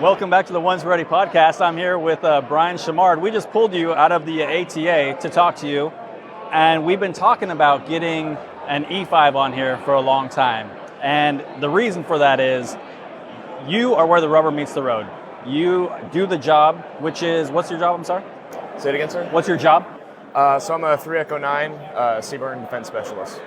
Welcome back to the Ones Ready podcast. I'm here with Brian Chamard. We just pulled you out of the ATA to talk to you, and we've been talking about getting an E5 on here for a long time. And the reason for that is you are where the rubber meets the road. You do the job, which is, what's your job? I'm sorry? Say it again, sir? What's your job? So I'm a 3 Echo 9 Seaburn Defense Specialist.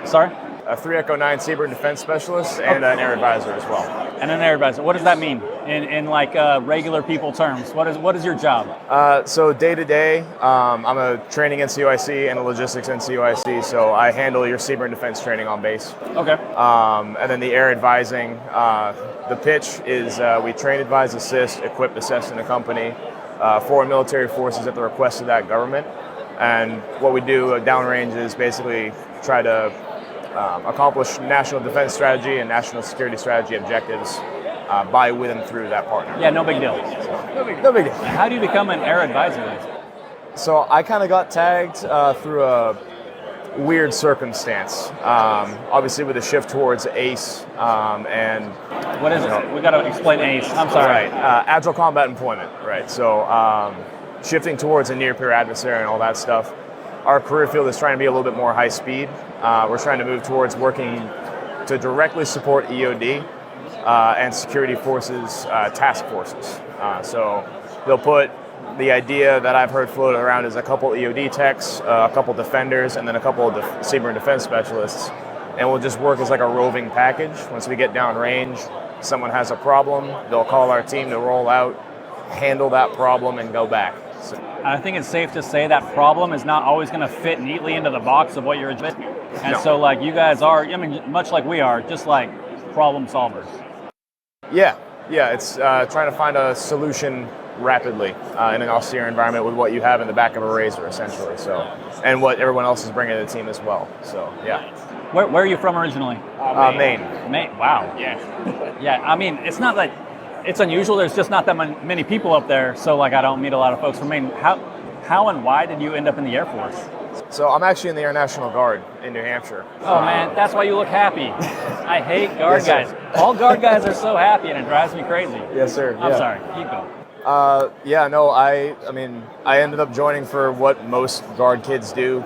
Sorry? A 3 Echo 9 Seaburn Defense Specialist and an air advisor as well. And an air advisor. What does that mean in like regular people terms? What is your job? So day to day, I'm a training NCOIC and a logistics NCOIC, so I handle your Seaburn Defense training on base. Okay. And then the air advising, the pitch is we train, advise, assist, equip, assess in a company for military forces at the request of that government. And what we do downrange is basically try to accomplish national defense strategy and national security strategy objectives by, with, and through that partner. Yeah, no big deal. No big deal. How do you become an air advisor? So I kind of got tagged through a weird circumstance. Obviously with a shift towards ACE and... What is it? We got to explain ACE. I'm sorry. Right. Agile combat employment, right? So shifting towards a near-peer adversary and all that stuff. Our career field is trying to be a little bit more high speed. We're trying to move towards working to directly support EOD and security forces, task forces. So they'll put the idea that I've heard floated around is a couple EOD techs, a couple defenders, and then a couple of Seaburn defense specialists. And we'll just work as like a roving package. Once we get down range, someone has a problem, they'll call our team to roll out, handle that problem, and go back. So, I think it's safe to say that problem is not always going to fit neatly into the box of what you're addressing. And no. So like you guys are, I mean, much like we are, just like problem solvers. Yeah, it's trying to find a solution rapidly in an austere environment with what you have in the back of a razor, essentially. So, and what everyone else is bringing to the team as well. So, yeah. Where are you from originally? Maine. Maine. Wow. Yeah. Yeah. I mean, it's not that it's unusual. There's just not that many people up there. So, like, I don't meet a lot of folks from Maine. How and why did you end up in the Air Force? So I'm actually in the Air National Guard in New Hampshire. Oh man, that's why you look happy. I hate guard Yes, guys. All guard guys are so happy, and it drives me crazy. Yes, sir. I'm sorry. Keep going. I mean, I ended up joining for what most Guard kids do,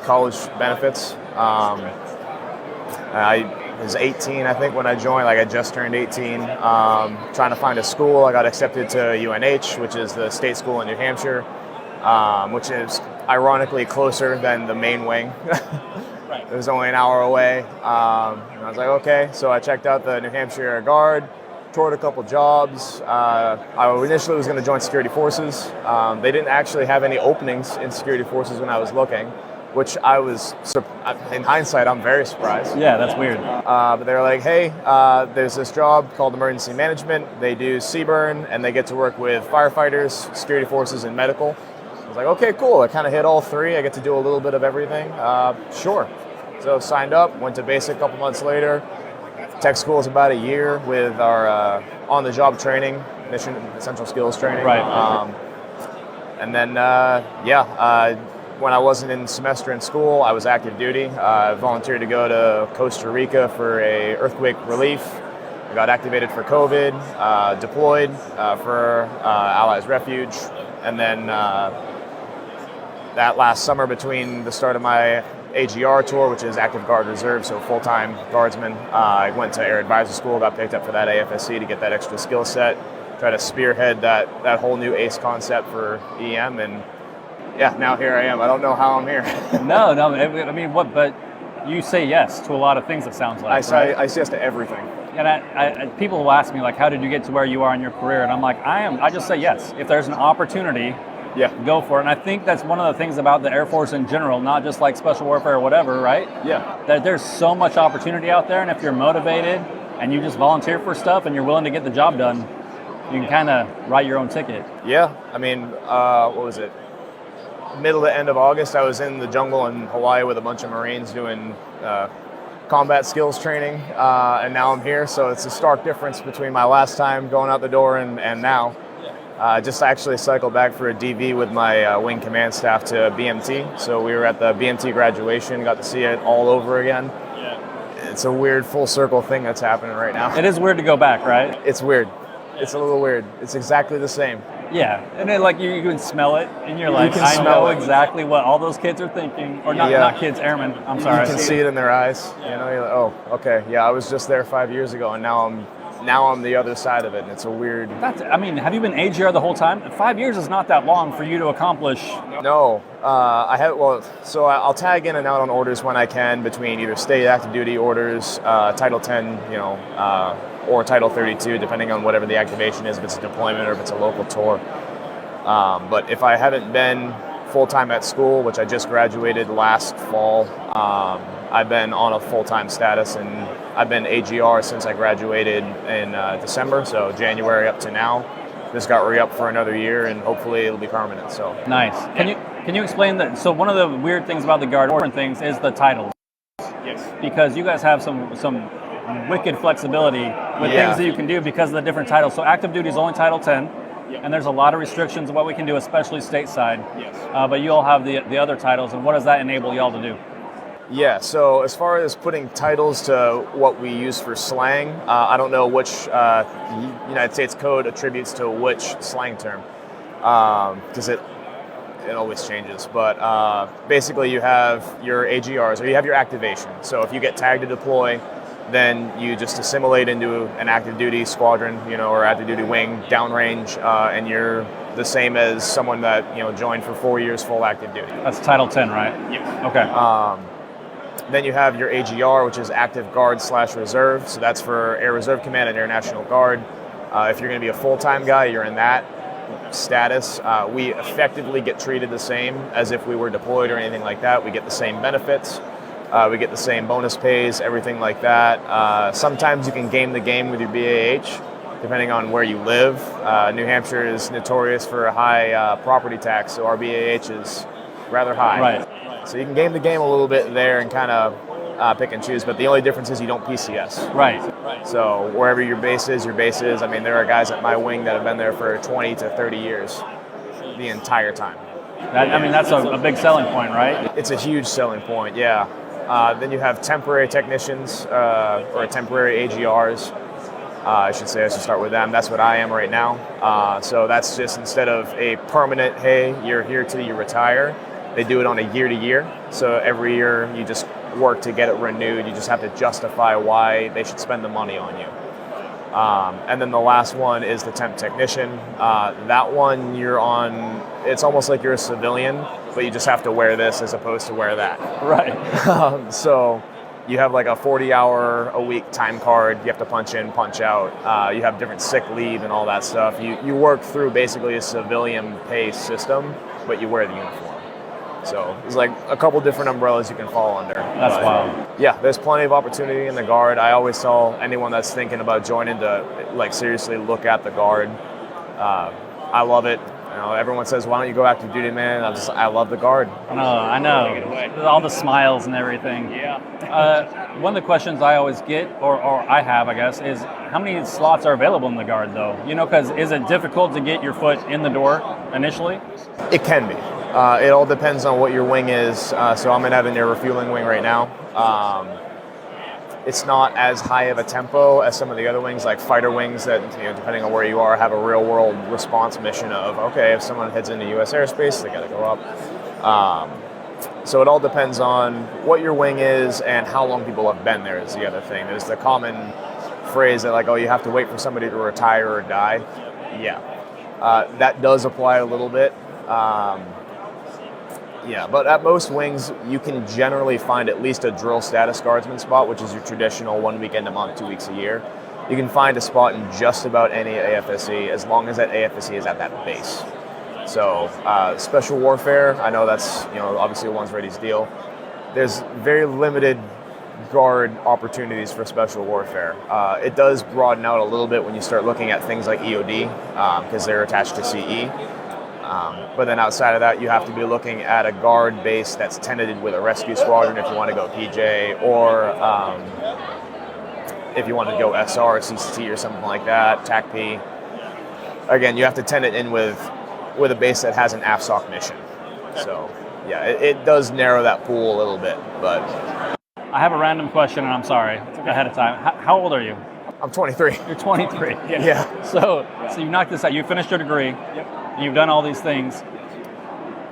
college benefits. I was 18, I think, when I joined. Like, I just turned 18. Trying to find a school. I got accepted to UNH, which is the state school in New Hampshire, which is ironically closer than the main wing. Right. It was only an hour away. And I was like, okay. So I checked out the New Hampshire Air Guard, toured a couple jobs. I initially was going to join security forces. They didn't actually have any openings in security forces when I was looking, which I was, in hindsight, I'm very surprised. Yeah, that's weird. But they were like, hey, there's this job called emergency management. They do Seaburn, and they get to work with firefighters, security forces, and medical. I was like, okay, cool. I kind of hit all three. I get to do a little bit of everything. Sure. So signed up, went to basic a couple months later. Tech school is about a year with our on-the-job training, mission essential skills training. Right. And then, when I wasn't in semester in school, I was active duty. I volunteered to go to Costa Rica for a earthquake relief. I got activated for COVID, deployed for Allies Refuge, and then that last summer between the start of my AGR tour, which is Active Guard Reserve, so full-time guardsman, I went to Air Advisor School, got picked up for that AFSC to get that extra skill set, try to spearhead that whole new ACE concept for EM, and yeah, now here I am. I don't know how I'm here. No, I mean, what? But you say yes to a lot of things, it sounds like. I say yes to everything. And I people will ask me, like, how did you get to where you are in your career? And I'm like, I just say yes. If there's an opportunity, go for it. And I think that's one of the things about the Air Force in general, not just like special warfare or whatever, right? Yeah. That there's so much opportunity out there, and if you're motivated and you just volunteer for stuff and you're willing to get the job done, you can kind of write your own ticket. Yeah. I mean, what was it? Middle to end of August, I was in the jungle in Hawaii with a bunch of Marines doing combat skills training, and now I'm here. So it's a stark difference between my last time going out the door and now. Just actually cycled back for a DV with my wing command staff to BMT. So we were at the BMT graduation, got to see it all over again. Yeah. It's a weird full circle thing that's happening right now. It is weird to go back, right? It's weird. It's a little weird. It's exactly the same. Yeah, and then like you can smell it, and you're like, can I smell know it. exactly what all those kids are thinking, or not kids, airmen. I'm sorry. You can see it in their eyes. You know, you're like, oh, okay, yeah, I was just there 5 years ago, and now I'm the other side of it, and it's a weird. Have you been AGR the whole time? 5 years is not that long for you to accomplish. No, I'll tag in and out on orders when I can between either state active duty orders, Title 10, or Title 32, depending on whatever the activation is, if it's a deployment or if it's a local tour. But if I haven't been full-time at school, which I just graduated last fall, I've been on a full-time status, and I've been AGR since I graduated in December, so January up to now. Just got re-up for another year, and hopefully it'll be permanent. So nice. Can you explain that? So one of the weird things about the Guard different things is the titles. Yes. Because you guys have some wicked flexibility with things that you can do because of the different titles. So active duty is only Title 10, and there's a lot of restrictions of what we can do, especially stateside. Yes. But you all have the other titles, and what does that enable y'all to do? Yeah, so as far as putting titles to what we use for slang, I don't know which United States Code attributes to which slang term, because it always changes. But basically you have your AGRs, or you have your activation. So if you get tagged to deploy, then you just assimilate into an active duty squadron, or active duty wing downrange, and you're the same as someone that joined for 4 years full active duty. That's Title 10, right? Yeah. Okay. Then you have your AGR, which is Active Guard/Reserve. So that's for Air Reserve Command and Air National Guard. If you're going to be a full-time guy, you're in that status. We effectively get treated the same as if we were deployed or anything like that. We get the same benefits. We get the same bonus pays, everything like that. Sometimes you can game the game with your BAH, depending on where you live. New Hampshire is notorious for a high property tax, so our BAH is rather high. Right. So you can game the game a little bit there and kind of pick and choose, but the only difference is you don't PCS. Right. So wherever your base is, your base is. I mean, there are guys at my wing that have been there for 20 to 30 years, the entire time. That's a big selling point, right? It's a huge selling point, yeah. Then you have temporary technicians, or temporary AGRs. I should start with them. That's what I am right now. So that's just instead of a permanent, hey, you're here till you retire, they do it on a year-to-year. So every year you just work to get it renewed. You just have to justify why they should spend the money on you. And then the last one is the temp technician. That one you're on, it's almost like you're a civilian, but you just have to wear this as opposed to wear that. Right. So you have like a 40-hour-a-week time card. You have to punch in, punch out. You have different sick leave and all that stuff. You work through basically a civilian pay system, but you wear the uniform. So there's like a couple different umbrellas you can fall under. That's wild. Yeah, there's plenty of opportunity in the Guard. I always tell anyone that's thinking about joining to seriously look at the Guard. I love it. Everyone says, why don't you go active duty, man? I love the Guard. I know. All the smiles and everything. Yeah. One of the questions I always get, or I have, I guess, is how many slots are available in the Guard, though? Because is it difficult to get your foot in the door initially? It can be. It all depends on what your wing is. So I'm in an air refueling wing right now. It's not as high of a tempo as some of the other wings, like fighter wings that, depending on where you are, have a real-world response mission of, okay, if someone heads into U.S. airspace, they got to go up. So it all depends on what your wing is and how long people have been there is the other thing. There's the common phrase that, like, oh, you have to wait for somebody to retire or die. Yeah, that does apply a little bit. Yeah, but at most wings, you can generally find at least a drill status guardsman spot, which is your traditional 1 weekend a month, 2 weeks a year. You can find a spot in just about any AFSC as long as that AFSC is at that base. So special warfare, I know that's obviously a one's ready's deal. There's very limited Guard opportunities for special warfare. It does broaden out a little bit when you start looking at things like EOD because they're attached to CE. But then outside of that, you have to be looking at a Guard base that's tenanted with a rescue squadron if you want to go PJ, or if you want to go SR, CCT, or something like that, TACP. Again, you have to tenant in with a base that has an AFSOC mission. So, yeah, it does narrow that pool a little bit. But I have a random question, and I'm sorry ahead of time. How old are you? I'm 23. You're 23. Yeah. So you knocked this out. You finished your degree. Yep. You've done all these things.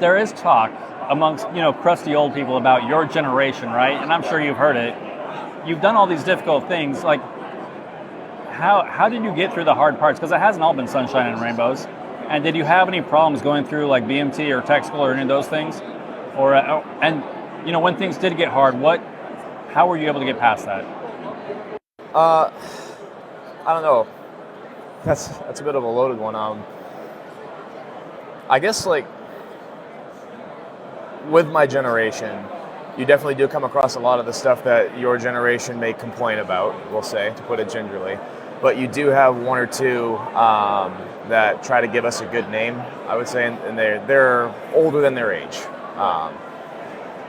There is talk amongst, crusty old people about your generation, right? And I'm sure you've heard it. You've done all these difficult things. Like, how did you get through the hard parts? Because it hasn't all been sunshine and rainbows. And did you have any problems going through like BMT or tech school or any of those things? Or when things did get hard, how were you able to get past that? I don't know. That's a bit of a loaded one. I guess like with my generation, you definitely do come across a lot of the stuff that your generation may complain about, we'll say, to put it gingerly. But you do have one or two that try to give us a good name, I would say, and they're older than their age.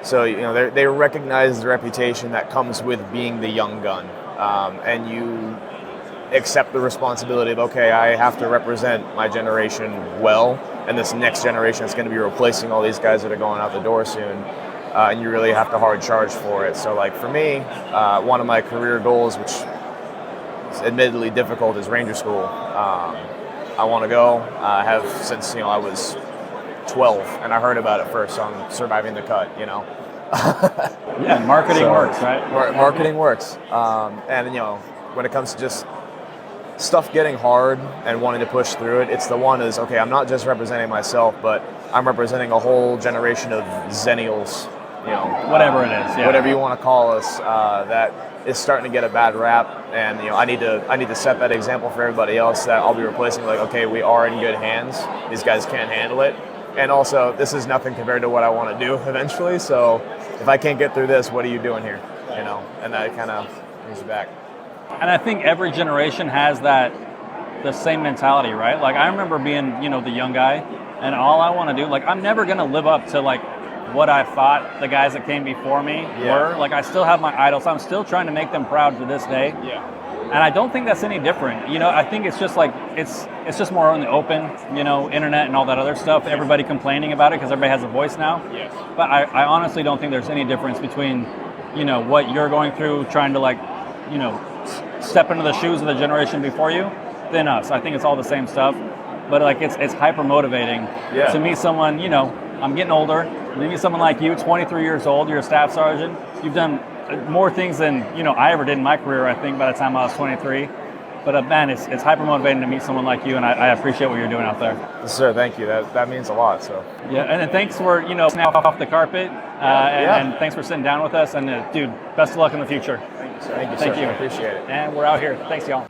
So they recognize the reputation that comes with being the young gun, and you accept the responsibility of, okay, I have to represent my generation well, and this next generation is going to be replacing all these guys that are going out the door soon, and you really have to hard charge for it. So like for me, one of my career goals, which is admittedly difficult, is Ranger School. I want to go. I have since I was 12, and I heard about it first on Surviving the Cut. Yeah, marketing works, right? Marketing works, and when it comes to just stuff getting hard and wanting to push through it, it's the one is, okay, I'm not just representing myself, but I'm representing a whole generation of Zennials, whatever it is, yeah. Whatever you want to call us, that is starting to get a bad rap, and I need to set that example for everybody else that I'll be replacing. Like, okay, we are in good hands. These guys can't handle it, and also this is nothing compared to what I want to do eventually. So if I can't get through this, what are you doing here? And that kind of brings you back. And I think every generation has the same mentality, right? Like I remember being, the young guy, and all I want to do, like I'm never going to live up to like what I thought the guys that came before me were. Like I still have my idols. I'm still trying to make them proud to this day. Yeah. And I don't think that's any different. I think it's just like, it's just more on the open, internet and all that other stuff. Everybody complaining about it because everybody has a voice now. Yeah. But I honestly don't think there's any difference between, what you're going through, trying to step into the shoes of the generation before you, than us. I think it's all the same stuff. But like it's hyper motivating to meet someone, I'm getting older, to meet someone like you, 23 years old, you're a staff sergeant. You've done more things than I ever did in my career, I think, by the time I was 23. But man, it's hyper motivating to meet someone like you, and I appreciate what you're doing out there. Yes, sir, thank you. That means a lot. So yeah, and then thanks for snap off the carpet, and thanks for sitting down with us. And dude, best of luck in the future. Thank you, sir. I appreciate it. And we're out here. Thanks, y'all.